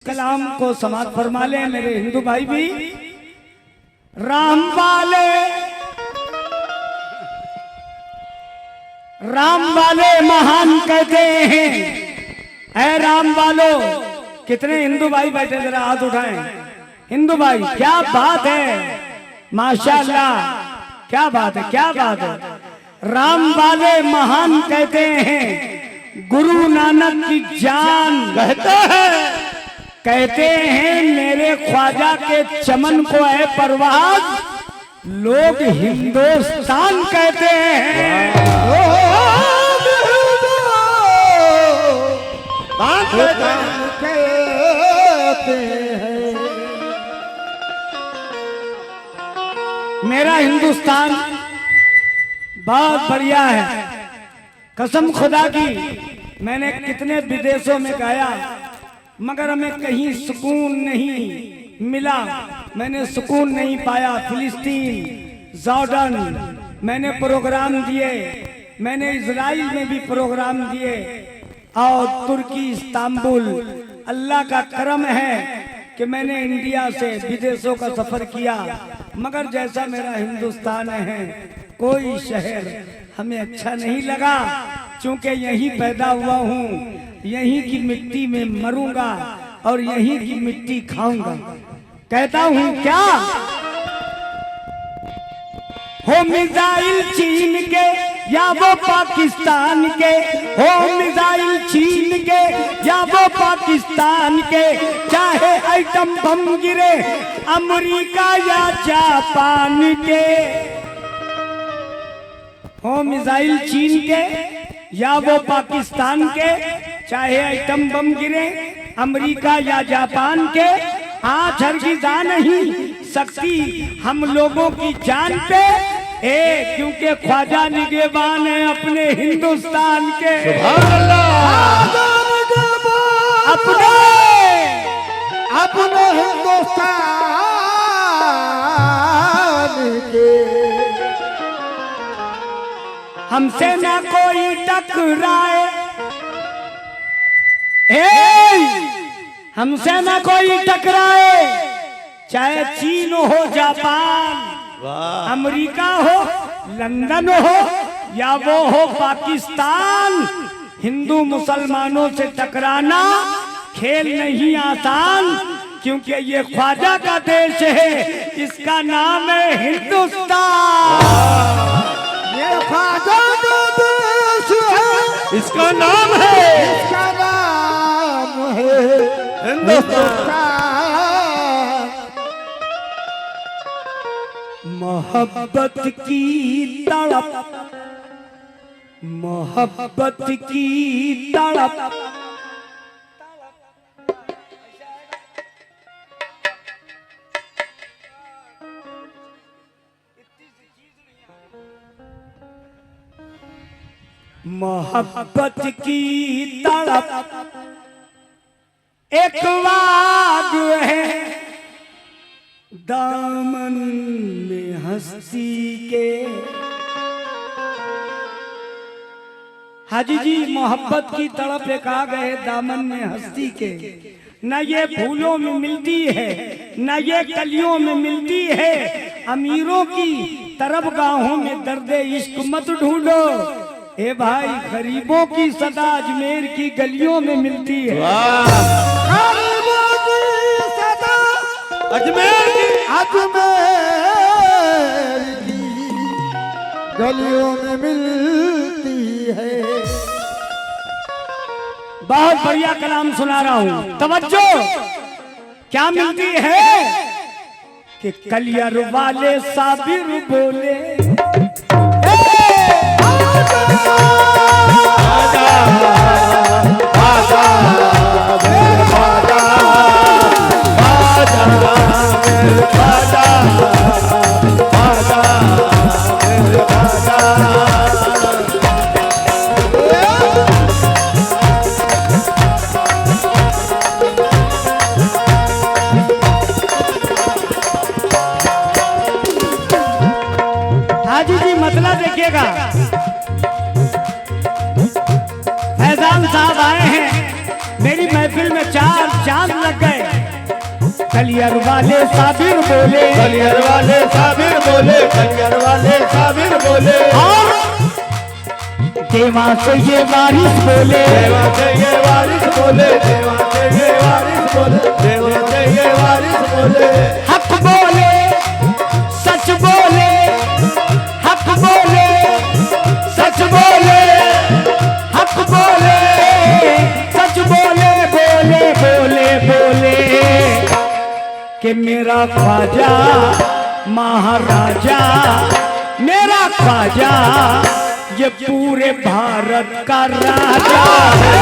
कलाम को समाप्त फरमा ले मेरे हिंदू भाई भी। राम वाले महान कहते हैं। ऐ राम वालो, कितने हिंदू भाई बैठे जरा हाथ उठाएं। हिंदू भाई क्या बात है, माशाल्लाह, क्या बात है, क्या बात है। राम वाले महान कहते हैं, गुरु नानक की जान कहते हैं मेरे ख्वाजा के चमन को है परवाज, लोग हिंदुस्तान कहते हैं। मेरा हिंदुस्तान बहुत बढ़िया है, कसम खुदा की। मैंने कितने विदेशों में गाया मगर हमें कहीं सुकून नहीं मिला, मैंने सुकून नहीं पाया। फिलिस्तीन, जॉर्डन मैंने प्रोग्राम दिए, मैंने इजराइल में भी प्रोग्राम दिए और तुर्की, इस्तांबुल। अल्लाह का करम है कि मैंने इंडिया से विदेशों का सफर किया, मगर जैसा मेरा हिंदुस्तान है कोई शहर हमें अच्छा नहीं लगा। चूंकि यहीं पैदा हुआ हूँ, यहीं की मिट्टी में मरूंगा और यहीं की मिट्टी खाऊंगा। कहता हूँ क्या, हो मिसाइल चीन के या वो पाकिस्तान के, हो मिसाइल चीन के या वो पाकिस्तान के, चाहे आइटम बम गिरे अमेरिका या जापान के। हो मिसाइल चीन के या वो पाकिस्तान के, चाहे आइटम बम गिरे अमेरिका या जापान के, आज हरगिज़ नहीं सकती हम लोगों की जान पे, क्योंकि ख्वाजा निगहबान है अपने हिंदुस्तान के। अपने अपने हिंदुस्तान के हमसे ना कोई टकराए, हमसे ना कोई टकराए, चाहे चीन हो, जापान, अमेरिका हो, लंदन हो या वो हो पाकिस्तान। हिंदू मुसलमानों से टकराना खेल नहीं आसान, क्योंकि ये ख्वाजा का देश है, इसका नाम है हिंदुस्तान। ये ख्वाजा का देश है, इसका नाम है, इसका नाम है हिंदुस्तान। मोहब्बत की तड़प, मोहब्बत की तड़प, मोहब्बत की तड़प एक वाग है दामन में हंसी के। हाजी जी, मोहब्बत की तड़प एक आग है दामन में हंसी के, न ये फूलों में मिलती है न ये कलियों में मिलती है। अमीरों की तरफ गाहों में दर्द इश्क मत ढूंढो, ए भाई गरीबों की सदा अजमेर की गलियों में मिलती है। गरीबों की सदा अजमेर की गलियों में मिलती है। बहुत बढ़िया कलाम सुना रहा हूँ, तवज्जो। क्या मिलती है कि कलियर वाले साबिर बोले, हाजी जी मतला देखिएगा। फैजान साहब आए हैं मेरी महफिल में, चार चांद चार लग गए। कलियर वाले साबिर बोले, कलियर वाले साबिर बोले, कलियर वाले साबिर बोले, और देवा से ये वारिस बोले, देवा से ये वारिस बोले, देवा से ये वारिस बोले, देवा से ये वारिस बोले, हक बोले सच बोले, हक बोले सच बोले, हक बोले सच बोले, बोले बोले बोले कि मेरा ख्वाजा महाराजा, मेरा ख्वाजा ये पूरे भारत का राजा है,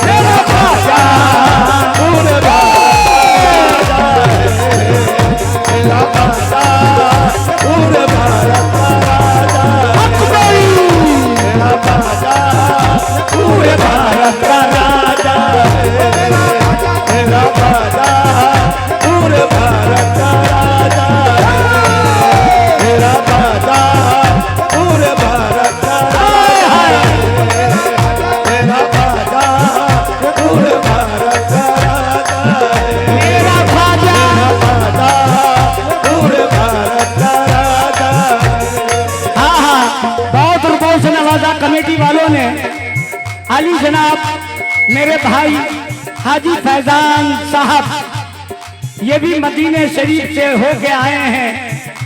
मेरा ख्वाजा पूरे भारत का राजा है, मेरा ख्वाजा पूरे भारत का राजा है, मेरा ख्वाजा पूरे भारत का राजा है, मेरा ख्वाजा पूरे भारत का राजा है, मेरा ख्वाजा पूरे भारत का राजा है, मेरा ख्वाजा पूरे भारत का राजा है, मेरा ख्वाजा पूरे भारत का राजा है। हाँ हाँ, बहुत रुपयों से नवाजा कमेटी वालों ने। अली जनाब मेरे भाई हाजी फैजान साहब ये भी मदीने शरीफ से होके आए हैं।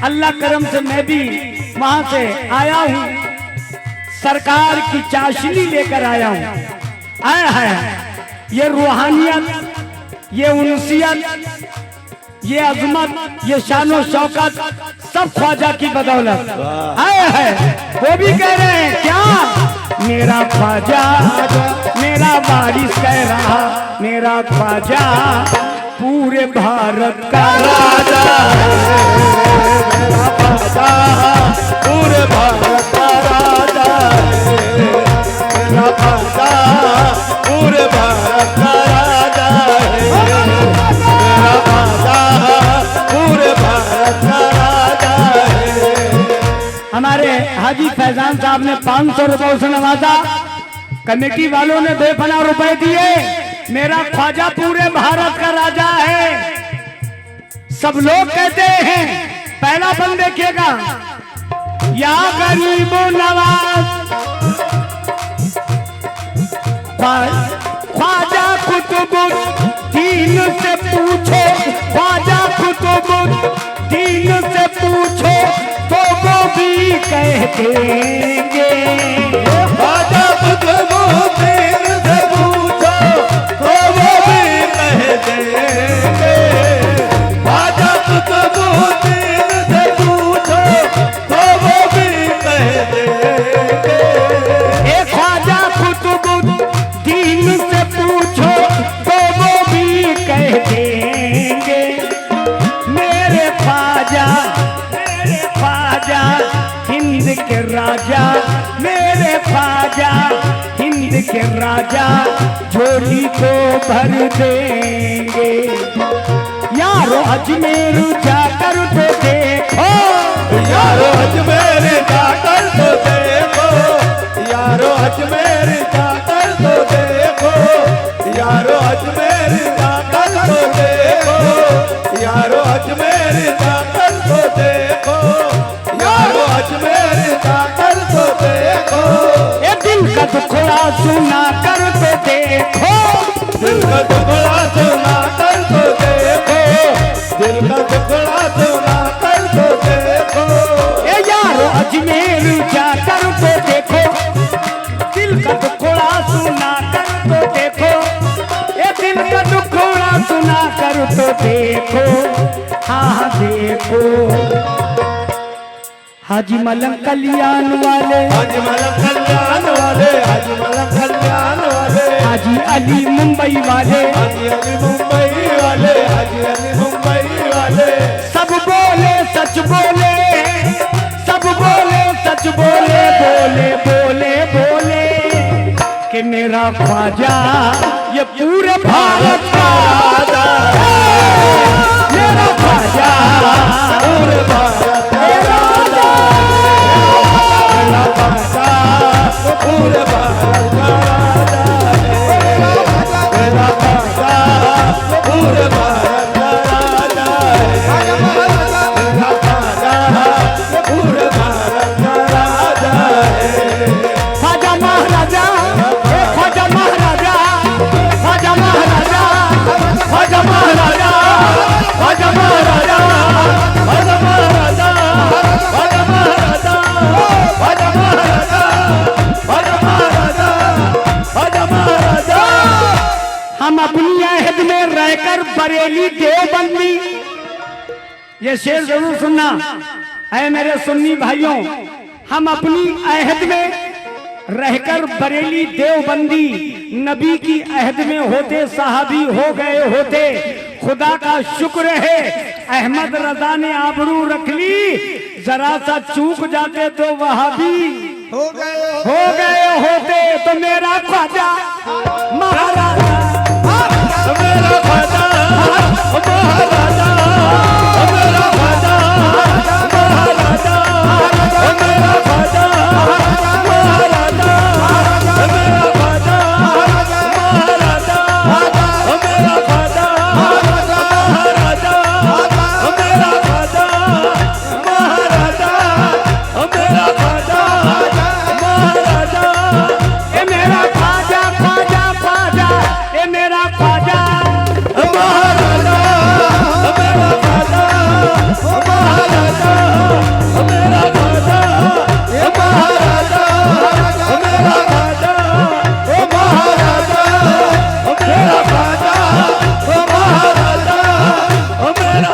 अल्लाह करम से मैं भी वहां से आया हूँ, सरकार की चाशनी लेकर आया हूँ। आया है ये रूहानियत, ये उनसियत, ये अजमत, ये शानो शौकत सब ख्वाजा की बदौलत आया है। वो भी कह रहे हैं क्या, मेरा ख्वाजा मेरा वारिस कह रहा, मेरा ख्वाजा पूरे भारत का राजा है, मेरा ख्वाजा पूरे भारत का राजा है, मेरा ख्वाजा पूरे भारत का राजा है, मेरा ख्वाजा पूरे भारत का राजा है। हमारे हाजी फैजान साहब ने 500 रुपयों से नवाजा, कमेटी वालों ने बेपनाह रुपए दिए। मेरा ख्वाजा पूरे भारत का राजा है। सब लोग कहते हैं, पहला बंद देखिएगा, या गरीबो नवाज ख्वाजा कुतुबुद्दीन से पूछो, ख्वाजा कुतुबुद्दीन से पूछो तो वो भी कह देंगे। ख्वाजा कुतुबुद्दीन से पूछो तो वो भी कह देंगे, ख्वाजा कुतुबुद्दीन से पूछो तो वो भी कह देंगे। ए ख्वाजा कुतुबुद्दीन से पूछो तो वो भी कह देंगे। मेरे ख्वाजा हिंद के राजा, मेरे ख्वाजा हिंद के राजा झोली को भर देंगे। यारो अजमेर जाकर तो देखो, यारो अजमेर जाकर तो देखो, यारो अजमेर जाकर तो देखो, यारो अजमेर जाकर तो देखो, यारो अजमेर जाकर तो देखो, यारो अजमेर जाकर तो देखो। ये दिल का दुखड़ा सुना कर तो देखो, दिल का टुकड़ा सुना कर तो देखो, दिल का टुकड़ा सुना कर तो देखो। ए यारो अजमेर जाकर तो देखो, दिल का टुकड़ा सुना कर तो देखो, ए दिल का टुकड़ा सुना कर तो देखो, हाँ देखो। हाजी मलंग कल्याण वाले, हाजी मलंग कल्याण वाले, हाजी मलंग कल्याण वाले, हाजी अली मुंबई वाले, हाजी अली मुंबई वाले, हाजी अली मुंबई वाले, सब बोले सच बोले, सब बोले सच बोले, बोले बोले बोले कि मेरा ख्वाजा ये पूरे भारत का राजा है, मेरा ख्वाजा पूरे भारत का राजा है, मेरा ख्वाजा पूरे भारत का राजा है, मेरा ख्वाजा पूरे भारत का राजा है मेरा ख्वाजा ये पूरे भारत का राजा है ख्वाजा महाराजा ख्वाजा महाराजा ख्वाजा महाराजा ख्वाजा महाराजा ख्वाजा महाराजा ख्वाजा महाराजा ख्वाजा महाराजा ख्वाजा महाराजा ख्वाजा महाराजा ख्वाजा महाराजा। हम अपनी अहद में रहकर बरेली देवबंदी, ये शेर जरूर सुनना है मेरे सुन्नी भाइयों। हम अपनी अहद में रहकर बरेली देवबंदी, नबी की अहद में होते सहाबी हो गए होते। खुदा का शुक्र है अहमद रजा ने आबरू रख ली, जरा सा चूक जाते तो वहाबी हो गए होते। तो मेरा ख्वाजा महाराजा मेरा ख्वाजा महाराजा मेरा ख्वाजा महाराजा मेरा ख्वाजा महाराजा मेरा ख्वाजा महाराजा मेरा ख्वाजा महाराजा मेरा ख्वाजा महाराजा मेरा ख्वाजा महाराजा ए मेरा ख्वाजा ख्वाजा ख्वाजा ए मेरा ख्वाजा महाराजा मेरा ख्वाजा महाराजा मेरा ख्वाजा महाराजा मेरा ख्वाजा महाराजा मेरा ख्वाजा महाराजा मेरा।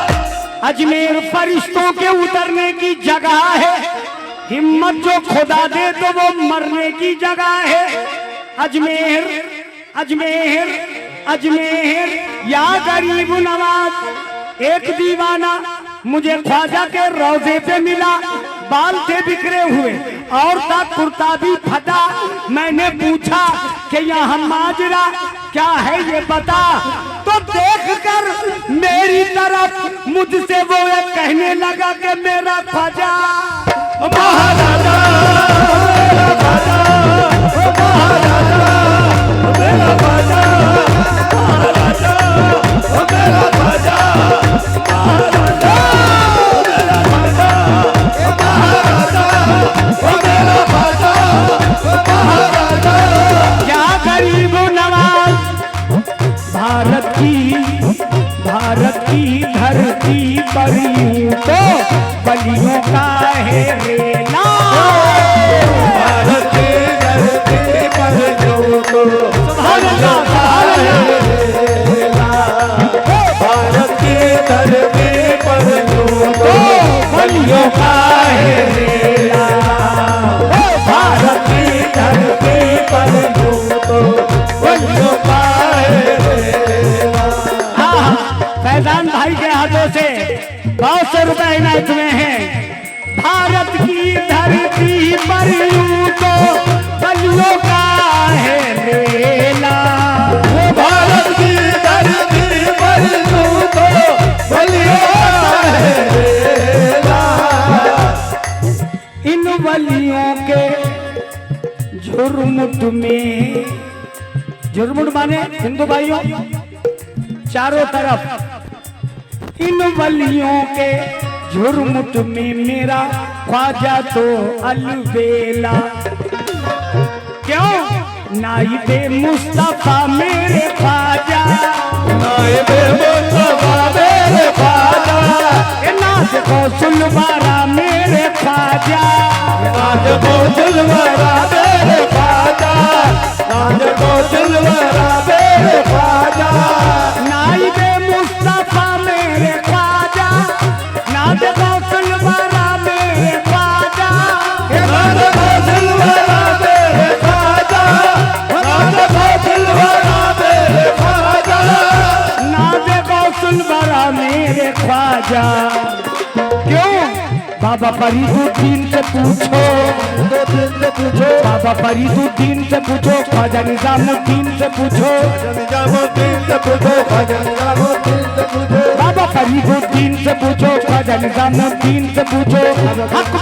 अजमेर फरिश्तों के उतरने की जगह है, हिम्मत जो खुदा दे तो वो मरने की जगह है। अजमेर अजमेर अजमेर या गरीब नवाज। एक दीवाना मुझे ख्वाजा के रोजे पे मिला, बाल थे बिखरे हुए और था कुर्ता भी फटा। मैंने पूछा कि यहाँ माजरा क्या है ये बता, तो देखकर मेरी तरफ मुझसे वो एक कहने लगा कि मेरा ख्वाजा महाराजा मेरा ख्वाजा महाराजा मेरा ख्वाजा महाराजा मेरा ख्वाजा महाराजा मेरा ख्वाजा महाराजा मेरा ख्वाजा महाराजा। क्या गरीब नवाज भारत की धरती पर यूं तो बलियों का है रेला। भारत की धरती पर यूं तो बलियों का है रेला। भारत की धरती पर यूं तो बलियों का है रेला। भारत की धरती पर यूं तो बलियों का है रेला। फैजान भाई के हाथों से बहुत से रुपए इनायत में हैं। भारत की धरती पर यूं तो बलियों का है रेला। भारत की धरती पर यूं तो बलियों का है रेला। इन बलियों के झुरमुट में, झुरमुट माने हिंदू भाइयों चारों तरफ, इन बलियों के झुरमुट में मेरा ख्वाजा तो अलबेला। क्यों नाइबे मुस्तफा मेरे ख्वाजा, नाइबे मुस्तफा मेरे ख्वाजा, नाज गौसुलवारा मेरे ख्वाजा, नाज गौसुलवारा मेरे ख्वाजा, नाज गौसुलवारा मेरे ख्वाजा। नाइबे मुस्तफा मेरे ख्वाजा, नाज गौसुलवारा मेरे ख्वाजा, नाज गौसुलवारा मेरे ख्वाजा, नाज गौसुलवारा मेरे ख्वाजा, नाज गौसुलवारा मेरे ख्वाजा। क्यों बाबा फरीदुद्दीन से पूछो, बाबा फरीदुद्दीन से पूछो, ख्वाजा निजामुद्दीन से पूछो, निजामुद्दीन से पूछो, ख्वाजा निजामुद्दीन से पूछो, बाबा फरीदुद्दीन से पूछो, ख्वाजा निजामुद्दीन से पूछो। हक को